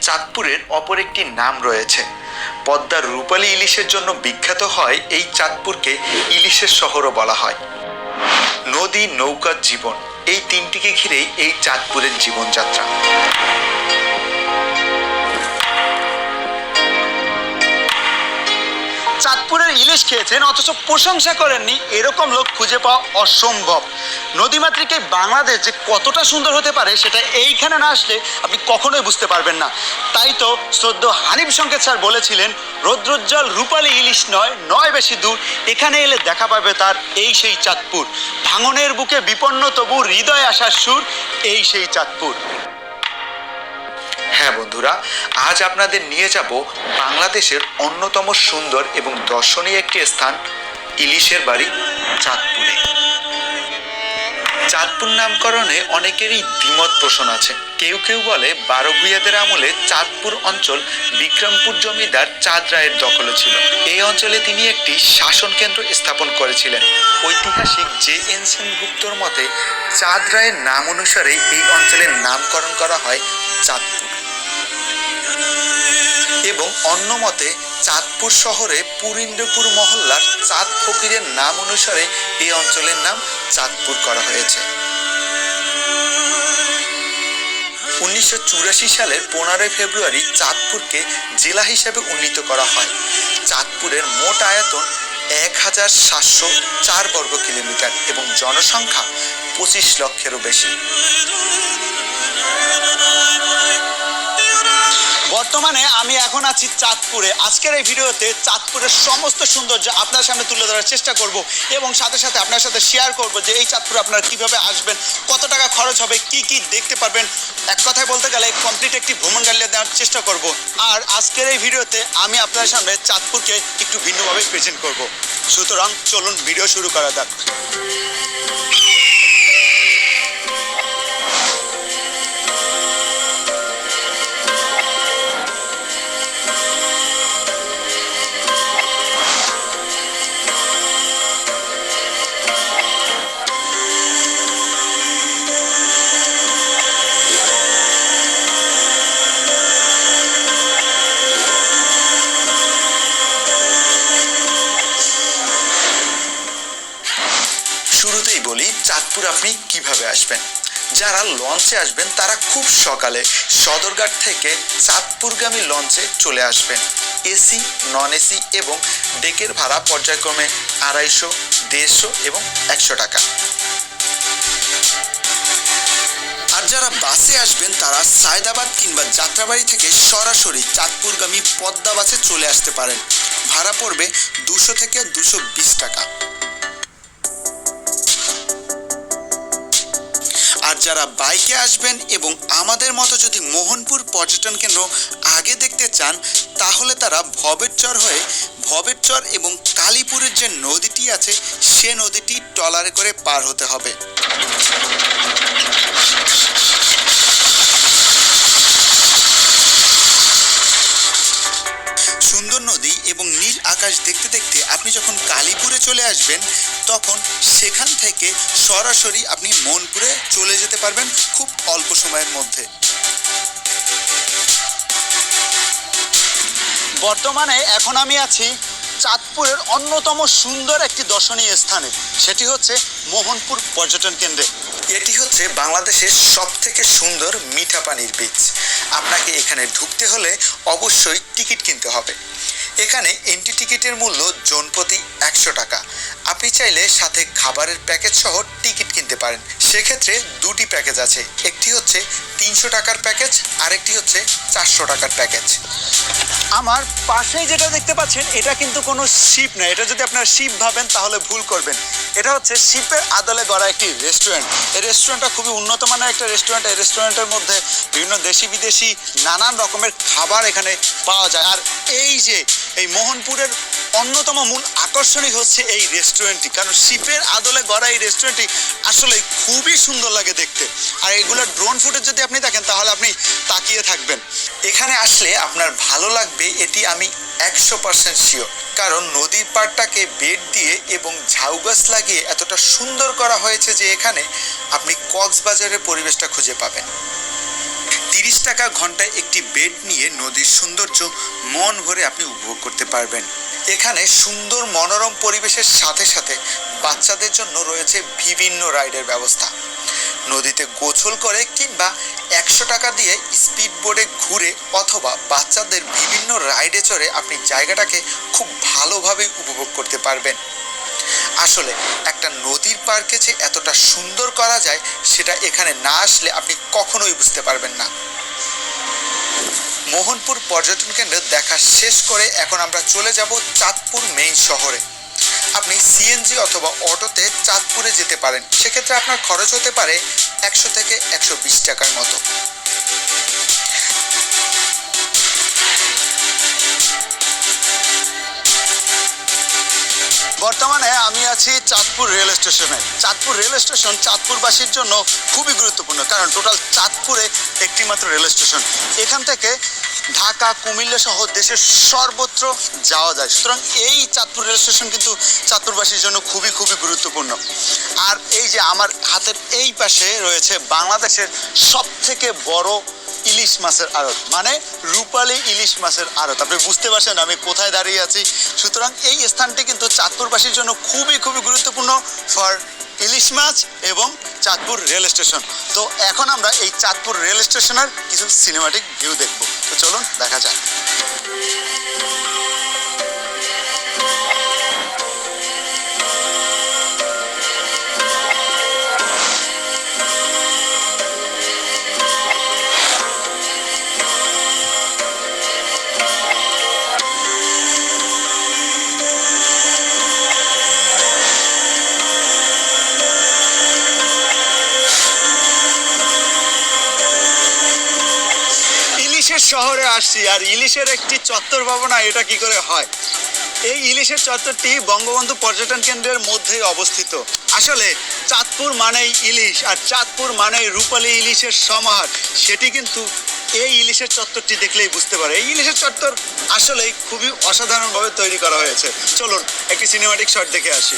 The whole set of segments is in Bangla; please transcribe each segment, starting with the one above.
চাঁদপুরের অপর একটি নাম রয়েছে। পদ্মার রূপালী ইলিশের জন্য বিখ্যাত হয় এই চাঁদপুরকে ইলিশের শহরও বলা হয়। নদী, নৌকা, জীবন, এই তিনটিকে ঘিরেই এই চাঁদপুরের জীবনযাত্রা। চাঁদপুরের ইলিশ খেয়েছেন অথচ প্রশংসা করেননি, এরকম লোক খুঁজে পাওয়া অসম্ভব। নদীমাতৃক এই বাংলাদেশ যে কতটা সুন্দর হতে পারে সেটা এইখানে না আসলে আপনি কখনোই বুঝতে পারবেন না। তাই তো শ্রদ্ধেয় হানিফ সংকেত স্যার বলেছিলেন, রৌদ্রোজ্জ্বল রূপালী ইলিশ নয়, নয় বেশি দূর, এখানে এলে দেখা পাবে তার এই সেই চাঁদপুর। ভাঙনের বুকে বিপন্ন তবু হৃদয়ে আসার সুর, এই সেই চাঁদপুর। হ্যাঁ বন্ধুরা, আজ আপনাদের নিয়ে যাব বাংলাদেশের অন্যতম সুন্দর এবং দর্শনীয় একটি স্থান, ইলিশের বাড়ি চাঁদপুরে। চাঁদপুর নামকরণে অনেকেরই দ্বিমত পোষণ আছে। কেউ কেউ বলে 12 ভূঁইয়াদের আমলে চাঁদপুর অঞ্চল বিক্রমপুর জমিদার চাঁদ রায়ের দখলে ছিল। এই অঞ্চলে তিনি একটি শাসন কেন্দ্র স্থাপন করেছিলেন। ঐতিহাসিক জে.এন. সেনগুপ্তর মতে চাঁদ রায়ের নাম অনুসারে এই অঞ্চলের নামকরণ করা হয় চাঁদপুর। এবং অন্য মতে চাঁদপুর শহরে পুরিন্দ্রপুর মহল্লার চাঁদ ফকিরের নাম অনুসারে এই অঞ্চলের নাম চাঁদপুর করা হয়েছে। 1984 সালের 15 ফেব্রুয়ারি চাঁদপুরকে জেলা হিসেবে উন্নীত করা হয়। চাঁদপুরের মোট আয়তন 1704 বর্গ কিলোমিটার এবং জনসংখ্যা 25 লক্ষেরও বেশি। বর্তমানে আমি এখন আছি চাঁদপুরে। আজকের এই ভিডিওতে চাঁদপুরের সমস্ত সৌন্দর্য আপনার সামনে তুলে ধরার চেষ্টা করব এবং সাথে সাথে আপনার সাথে শেয়ার করব যে এই চাঁদপুরে আপনারা কিভাবে আসবেন, কত টাকা খরচ হবে, কি কি দেখতে পারবেন। এক কথায় বলতে গেলে কমপ্লিট একটি ভ্রমণ গাইড দেওয়ার চেষ্টা করব। আর আজকের এই ভিডিওতে আমি আপনার সামনে চাঁদপুরকে একটু ভিন্নভাবে প্রেজেন্ট করব। সুতরাং চলুন ভিডিও শুরু করা যাক। শুরুতেই বলি চাঁদপুর আপনি কিভাবে আসবেন। যারা লঞ্চে আসবেন তারা খুব সকালে সদরঘাট থেকে চাঁদপুরগামী লঞ্চে চলে আসবেন। এসি, নন এসি এবং ডেকের ভাড়া পর্যায়ক্রমে 250, 150 এবং 100 টাকা। আর যারা বাসে আসবেন তারা সায়দাবাদ কিংবা যাত্রাবাড়ি থেকে সরাসরি চাঁদপুরগামী পদ্মা বাসে চলে আসতে পারেন। ভাড়া পড়বে 200 থেকে 220 টাকা। আর যারা বাইকে আসবেন এবং আমাদের মতো যদি মোহনপুর পর্যটন কেন্দ্র আগে দেখতে চান তাহলে তারা ভবেরচর হয়ে ভবেরচর এবং কালীপুরের যে নদীটি আছে সে নদীটি ট্রলারে করে পার হতে হবে। সুন্দর নদী এবং নীল আকাশ দেখতে দেখতে আপনি যখন কালীপুরে চলে আসবেন তখন সেখান থেকে সরাসরি আপনি মনপুরে চলে যেতে পারবেন খুব অল্প সময়ের মধ্যে। বর্তমানে এখন আমি আছি চাঁদপুরের অন্যতম সুন্দর একটি দর্শনীয় স্থানে, সেটি হচ্ছে মোহনপুর পর্যটন কেন্দ্রে। এটি হচ্ছে বাংলাদেশের সবথেকে সুন্দর মিঠা পানির বীচ। আপনাকে এখানে ঢুকতে হলে অবশ্যই টিকিট কিনতে হবে। এখানে এন্ট্রি টিকিটের মূল্য জনপ্রতি 100 টাকা। আপনি চাইলে সাথে খাবারের প্যাকেজ সহ টিকিট কিনতে পারেন। সেক্ষেত্রে দুটি প্যাকেজ আছে, একটি হচ্ছে 300 টাকার প্যাকেজ, আরেকটি হচ্ছে 400 টাকার প্যাকেজ। আমার পাশেই যেটা দেখতে পাচ্ছেন এটা কিন্তু কোনো শিপ না। এটা যদি আপনারা শিপ ভাবেন তাহলে ভুল করবেন। এটা হচ্ছে শিপের আদলে গড়া একটি রেস্টুরেন্ট। এই রেস্টুরেন্টটা খুবই উন্নত মানের একটা রেস্টুরেন্ট। এই রেস্টুরেন্টের মধ্যে বিভিন্ন দেশি বিদেশি নানান রকমের খাবার এখানে পাওয়া যায়। আর এই যে এই মোহনপুরের অন্যতম মূল আকর্ষণই হচ্ছে এই রেস্টুরেন্টটি, কারণ শিপের আদলে গড়া এই রেস্টুরেন্টটি আসলে খুবই সুন্দর লাগে দেখতে। আর এগুলো ড্রোন ফুটেজ যদি আপনি দেখেন তাহলে আপনি তাকিয়ে থাকবেন। এখানে আসলে আপনার ভালো লাগবে, এটি আমি 100% শিওর। কারণ নদীর পাড়টাকে বেড দিয়ে এবং ঝাউ গাছ লাগিয়ে এতটা সুন্দর করা হয়েছে যে এখানে আপনি কক্সবাজারের পরিবেশটা খুঁজে পাবেন। 30 টাকা ঘন্টায় একটি বেড নিয়ে নদীর সৌন্দর্য মন ভরে আপনি উপভোগ করতে পারবেন। এখানে সুন্দর মনোরম পরিবেশের সাথে সাথে বাচ্চাদের জন্য রয়েছে বিভিন্ন রাইডের ব্যবস্থা। নদীতে গোসল করে কিংবা 100 টাকা দিয়ে স্পিড বোর্ডে ঘুরে অথবা বাচ্চাদের বিভিন্ন রাইডে চড়ে আপনি জায়গাটাকে খুব ভালোভাবে উপভোগ করতে পারবেন। আসলে একটা নদীর পার্কে যে এতটা সুন্দর করা যায় সেটা এখানে না আসলে আপনি কখনোই বুঝতে পারবেন না। মোহনপুর পর্যটন কেন্দ্র দেখা শেষ করে এখন আমরা চলে যাব চাঁদপুর মেইন শহরে। আপনি সিএনজি অথবা অটোতে চাঁদপুরে যেতে পারেন, সেক্ষেত্রে আপনার খরচ হতে পারে 100 থেকে 120 টাকার মতো। বর্তমানে আমি আছি চাঁদপুর রেল স্টেশনে। চাঁদপুর রেল স্টেশন চাঁদপুরবাসীর জন্য খুবই গুরুত্বপূর্ণ, কারণ টোটাল চাঁদপুরে একটি মাত্র রেল স্টেশন। এখান থেকে ঢাকা, কুমিল্লা সহ দেশের সর্বত্র যাওয়া যায়। সুতরাং এই চাঁদপুর রেল স্টেশন কিন্তু চাঁদপুরবাসীর জন্য খুবই গুরুত্বপূর্ণ। আর এই যে আমার হাতের এই পাশে রয়েছে বাংলাদেশের সবথেকে বড় ইলিশ মাছের আড়ত, মানে রূপালী ইলিশ মাছের আড়ত। আপনি বুঝতে পারছেন আমি কোথায় দাঁড়িয়ে আছি। সুতরাং এই স্থানটি কিন্তু চাঁদপুরবাসীর জন্য খুবই গুরুত্বপূর্ণ ফর ইলিশ মাছ এবং চাঁদপুর রেল স্টেশন। তো এখন আমরা এই চাঁদপুর রেল স্টেশনের কিছু সিনেমাটিক ভিউ দেখব। তো চলুন দেখা যাক। শহরে আসছি আর ইলিশের একটি চত্বর পাবো না, এটা কি করে হয়? এই ইলিশের চত্বরটি বঙ্গবন্ধু পর্যটন কেন্দ্রের মধ্যেই অবস্থিত। আসলে চাঁদপুর মানেই ইলিশ আর চাঁদপুর মানেই রূপালী ইলিশের সমাহার, সেটি কিন্তু এই ইলিশের চত্বরটি দেখলেই বুঝতে পারে। এই ইলিশের চত্বর আসলেই খুবই অসাধারণভাবে তৈরি করা হয়েছে। চলুন একটি সিনেমাটিক শট দেখে আসি।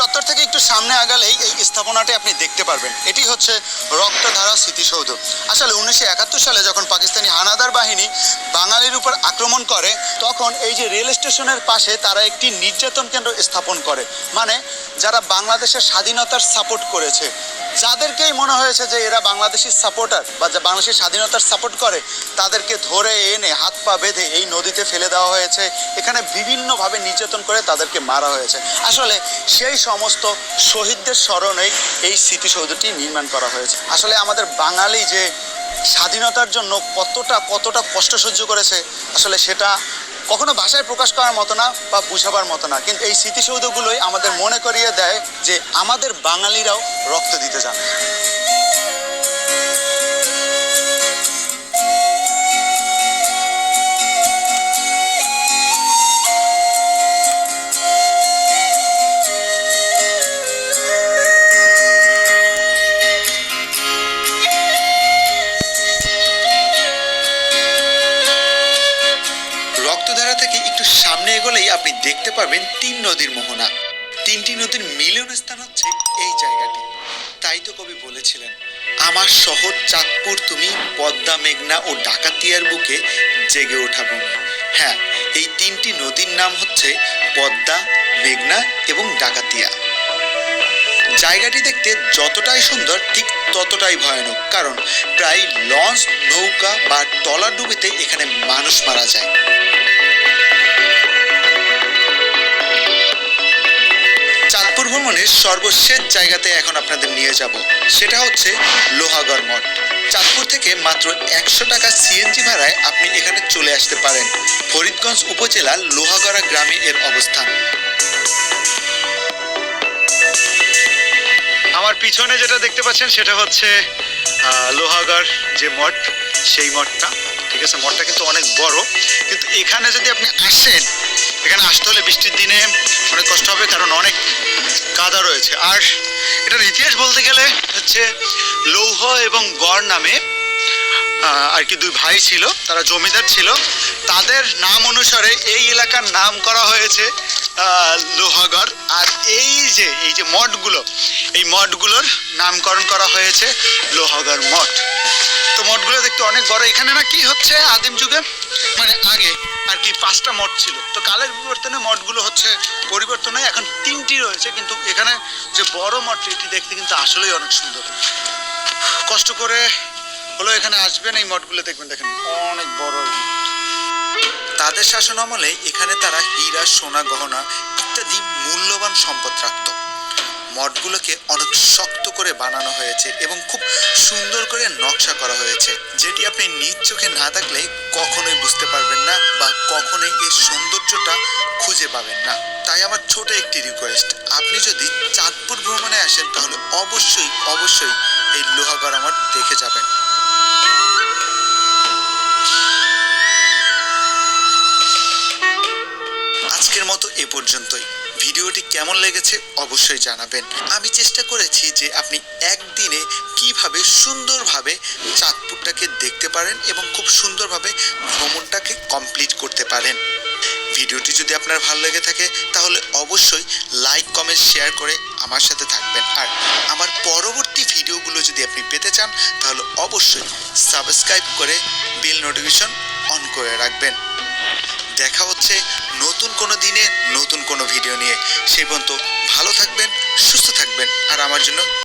চত্বর থেকে একটু সামনে আগালেই এই স্থাপনাটি আপনি দেখতে পারবেন। এটি হচ্ছে রক্তধারা স্মৃতিসৌধ। আসলে 1971 সালে যখন পাকিস্তানি হানাদার বাহিনী বাঙালির উপর আক্রমণ করে, তখন এই যে রেল স্টেশনের পাশে তারা একটি নির্যাতন কেন্দ্র স্থাপন করে। মানে যারা বাংলাদেশের স্বাধীনতার সাপোর্ট করেছে, যাদেরকেই মনে হয়েছে যে এরা বাংলাদেশি সাপোর্টার বা বাংলাদেশের স্বাধীনতার সাপোর্ট করে, তাদেরকে ধরে এনে হাত পা বেঁধে এই নদীতে ফেলে দেওয়া হয়েছে। এখানে বিভিন্নভাবে নির্যাতন করে তাদেরকে মারা হয়েছে। আসলে সেই সমস্ত শহীদদের স্মরণেই এই স্মৃতিসৌধটি নির্মাণ করা হয়েছে। আসলে আমাদের বাঙালি যে স্বাধীনতার জন্য কতটা কষ্ট সহ্য করেছে, আসলে সেটা কখনো ভাষায় প্রকাশ করার মতো না বা বুঝাবার মতো না। কিন্তু এই স্মৃতিসৌধগুলোই আমাদের মনে করিয়ে দেয় যে আমাদের বাঙালিরাও রক্ত দিতে জানে। সামনে এগোলেই আপনি দেখতে পাবেন 3 নদীর মোহনা। 3টি নদীর মিলন স্থান হচ্ছে এই জায়গাটি। তাই তো কবি বলেছিলেন, আমার শহর চাঁদপুর তুমি পদ্মা, মেঘনা ও ডাকাতিয়ার বুকে জেগে ওঠা ভূমি। হ্যাঁ, এই 3টি নদীর নাম হচ্ছে পদ্মা, মেঘনা এবং ডাকাতিয়া। জায়গাটি দেখতে যতটাই সুন্দর ঠিক ততটাই ভয়ানক, কারণ প্রায় লঞ্চ, নৌকা বা ট্রলার ডুবিতে এখানে মানুষ মারা যায়। চাঁদপুর ভ্রমণের সর্বশেষ জায়গাতে এখন আপনাদের নিয়ে যাব, সেটা হচ্ছে লোহাগড় মঠ। চাঁদপুর থেকে মাত্র 100 টাকা সিএনজি ভাড়ায় আপনি এখানে চলে আসতে পারেন। ফরিদগঞ্জ উপজেলার লোহাগড়া গ্রামে এর অবস্থান। আমার পিছনে যেটা দেখতে পাচ্ছেন সেটা হচ্ছে লোহাগড় যে মঠ, সেই মঠটা। ঠিক আছে, মঠটা কিন্তু অনেক বড়, কিন্তু এখানে যদি আপনি আসেন এখানে আসতে হলে বৃষ্টির দিনে অনেক কষ্ট হবে, কারণ অনেক কাদা রয়েছে। আর এটার ইতিহাস বলতে গেলে হচ্ছে লৌহ এবং গড় নামে আর কি দুই ভাই ছিল, তারা জমিদার ছিল। তাদের নাম অনুসারে এই এলাকার নাম করা হয়েছে লোহাগড়। আর এই যে মঠগুলো, এই মঠগুলোর নামকরণ করা হয়েছে লোহাগড় মঠ। তো মঠগুলো দেখতে অনেক বড়। এখানে না কি হচ্ছে, আদিম যুগে মানে আগে আর কি 5টা মঠ ছিল, তো কালের বিবর্তনে মঠগুলো হচ্ছে পরিবর্তন হয়ে এখন 3টি রয়েছে। কিন্তু এখানে যে বড় মঠটি, এটি দেখতে কিন্তু আসলেই অনেক সুন্দর। কষ্ট করে হলো এখানে আসবেন, এই মঠগুলো দেখবেন, দেখেন অনেক বড়। তাদের শাসন আমলে এখানে তারা হীরা, সোনা, গহনা ইত্যাদি মূল্যবান সম্পদ রাখত। মঠগুলোকে অনেক শক্ত করে বানানো হয়েছে এবং খুব সুন্দর করে নকশা করা হয়েছে, যেটি আপনি নিজ চোখে না দেখলে কখনোই বুঝতে পারবেন না বা কখনোই এর সৌন্দর্যটা খুঁজে পাবেন না। তাই আমার ছোট একটি রিকোয়েস্ট, আপনি যদি চাঁদপুর ভ্রমণে আসেন তাহলে অবশ্যই এই লোহাগড়া মঠ দেখে যাবেন। আজকের মতো এ পর্যন্তই। ভিডিওটি কেমন লেগেছে অবশ্যই জানাবেন। আমি চেষ্টা করেছি যে আপনি একদিনে কিভাবে সুন্দরভাবে চাঁদপুরটাকে দেখতে পারেন এবং খুব সুন্দরভাবে ভ্রমণটাকে কমপ্লিট করতে পারেন। ভিডিওটি যদি আপনার ভালো লেগে থাকে তাহলে অবশ্যই লাইক, কমেন্ট, শেয়ার করে আমার সাথে থাকবেন। আর আমার পরবর্তী ভিডিওগুলো যদি আপনি পেতে চান তাহলে অবশ্যই সাবস্ক্রাইব করে বেল নোটিফিকেশন অন করে রাখবেন। দেখা হচ্ছে নতুন কোনো দিনে নতুন কোনো ভিডিও নিয়ে। সেই পর্যন্ত ভালো থাকবেন, সুস্থ থাকবেন আর আমার জন্য